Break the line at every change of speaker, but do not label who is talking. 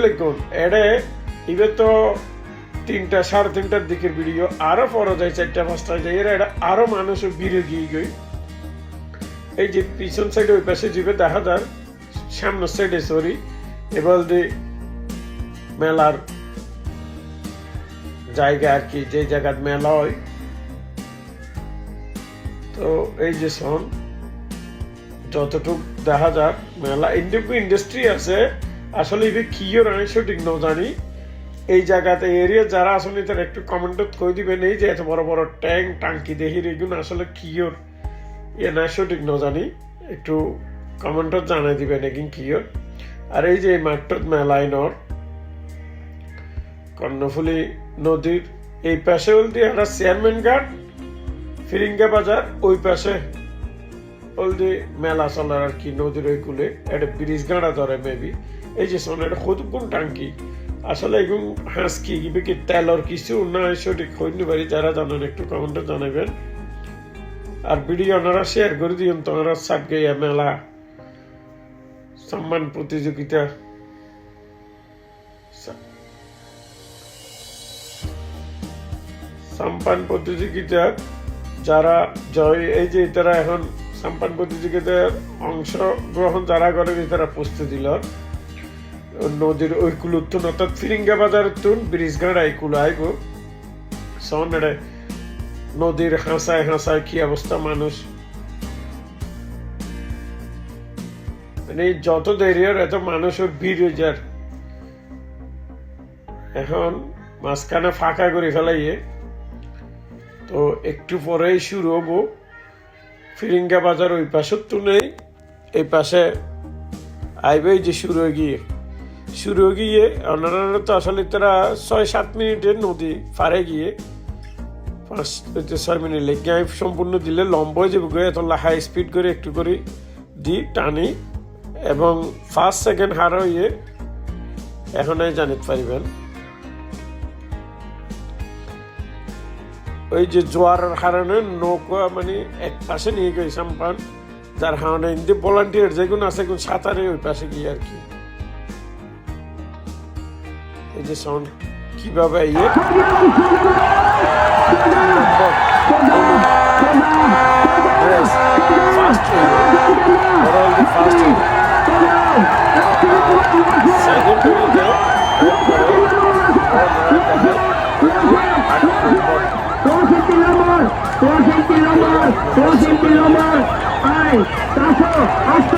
আলাইকুম এডে ইবে তো 3টা 3:30টার দিকের ভিডিও আরো পরে যায় 4টা 5টা যায় এটা আরো মানুষ ভিড়ে গিয়ে গই এই যে পিছন সাইডে ওই পাশে যাবে দেখা যার সামনের সাইডে সরি এবার দি মেলার জায়গা আর কি যে জায়গায় মেলা হয় তো এই যে সন যতটুক দেখা যাক মেলা ইন্ডাস্ট্রি আছে আসলে এটা কিও রানি সঠিক ন জানি এই জায়গাতে এরিয়া যারা আসলে তারা একটু কমেন্ট করে দিবেন এই যে এত বড় বড় ট্যাঙ্ক টাঙ্কি দেখি এগুলো আসলে কিওর ইয়ে না সঠিক ন জানি একটু কমেন্টত জানাই দিবেন এগিন কিওর আর এই যে মাঠট মেলায় নর কর্ণফুলী নদীর এই পাশে বলতে একটা চেয়ারম্যান ঘাট ফিরিঙ্গা বাজার ওই পাশে বলতে মেলা চলার আর কি নদীর ওই কুলে একটা ব্রিজ গাড়া ধরে মেবি এই যে শোন একটা কতক্ষণ টাঙ্কি আসলে এগুন হাঁস কি কি তেলর কিছু না সঠিক হইনি পারি যারা জানেন একটু কমেন্টে জানাবেন আর ভিডিও ওনারা শেয়ার করে দিন তোমরা সাত গিয়া মেলা সম্মান প্রতিযোগিতা সম্মান প্রতিযোগিতা যারা জয় এই যে তারা এখন সম্মান প্রতিযোগিতার অংশগ্রহণ যারা করে তারা প্রস্তুতি দিল নদীর ওই কুলুত্তুন অর্থাৎ ফিরিঙ্গা বাজার তুন ব্রিজ গাড়া এই কুলো আইব সনেড়ে নদীর হাসায় হাসায় কি অবস্থা মানুষ মানে যত দেরি হয় এত মানুষের ভিড় হয়ে যার এখন মাঝখানে ফাঁকা করে ফেলাইয়ে তো একটু পরেই শুরু হবো ফিরিঙ্গা বাজার ওই পাশে তো নেই এই পাশে আইবে যে শুরু গিয়ে ওনারা তো আসলে তারা 6-7 মিনিটের নদী পারে গিয়ে 5-6 মিনিট লেগে সম্পূর্ণ দিলে লম্বা হয়ে যাবে এত হাই স্পিড করে একটু করে দিই টানি এবং 5 সেকেন্ড হার হইয়ে এখন জানিতে পারিবেন ওই যে জোয়ারের কারণে নৌকা মানে এক পাশে নিয়ে গেছে সাম্পান যার হাওড়া ইন্দি ভলান্টিয়ার যেগুলো আছে এখন সাঁতারে ওই পাশে গিয়ে আর কি এই যে সাউন্ড কিভাবে ইয়ে
Ay, tazo, hasta